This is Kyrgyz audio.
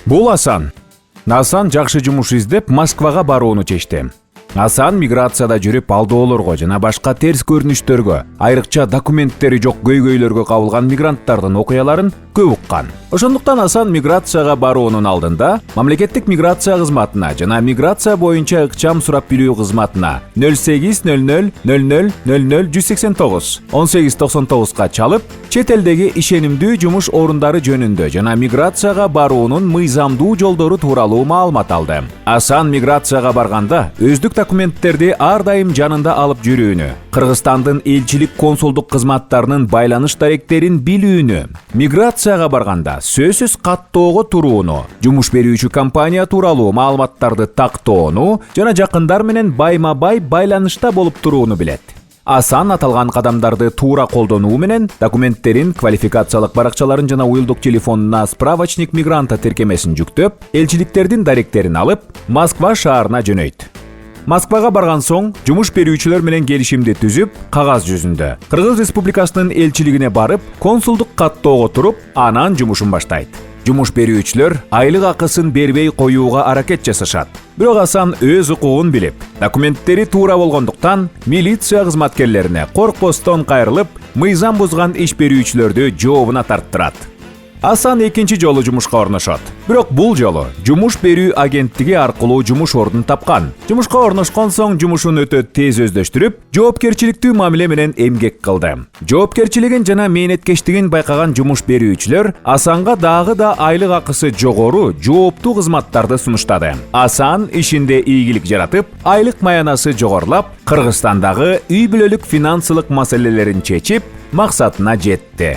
Бул Асан. Асан жакшы жумуш издеп Москвага барууну чечти. Асан миграцияда жүрүп алдоолорго жана башка терс көрүнүштөргө, айрыкча документтери жок көйгөйлөргө кабылган мигранттардын окуяларын көп уккан. Ошондуктан Асан миграцияга баруунун алдында мамлекеттик миграция кызматына жана миграция боюнча ыкчам сурап билүү кызматына 0800 00 00 189 1899 чалып, чет элдеги ишенимдүү жумуш орундары жөнүндө жана миграцияга баруунун мыйзамдуу жолдору тууралуу маалымат алды. Асан миграцияга барганда өздүк документтерди ар дайым жанында алып жүрүүнү, Кыргызстандын элчилик консулдук кызматтарынын байланыш даректерин билүүнү, миграцияга барганда сөзсүз каттоого турууну, жумуш берүүчү компания тууралуу маалыматтарды тактоону жана жакындар менен байма-бай байланышта болуп турууну билет. Асан аталган кадамдарды туура колдонуу менен документтерин, квалификациялык баракчаларын жана уюлдук телефонуна справочник мигранта тиркемесин жүктөп, элчиликтердин даректерин алып, Москва шаарына жөнөйт. Москвага барган соң, жумуш берүүчүлөр менен келишимди түзүп, кагаз жүзүндө Кыргыз Республикасынын элчилигине барып, консулдук каттоого туруп, анан жумушун баштайт. Жумуш берүүчүлөр айлык акысын бербей коюуга аракет жасашат. Бирок Асан өз укугун билип, документтери туура болгондуктан милиция кызматкерлерине коркпостон кайрылып, мыйзам бузган иш берүүчүлөрдү жообуна тарттырат. Асан экинчи жолу жумушка орношот. Бирок бул жолу жумуш берүү агенттиги аркылуу жумуш ордун тапкан. Жумушка орношкон соң жумушун өтө тез өздөштүрүп, жоопкерчиликтүү мамиле менен эмгек кылды. Жоопкерчилигин жана мээнеткечтигин байкаган жумуш берүүчүлөр Асанга дагы да айлык акысы жогору, жооптуу кызматтарды сунуштады. Асан ишинде ийгилик жаратып, айлык маянасы жогорулап, Кыргызстандагы үй бүлөлүк финансылык маселелерин чечип, максатына жетти.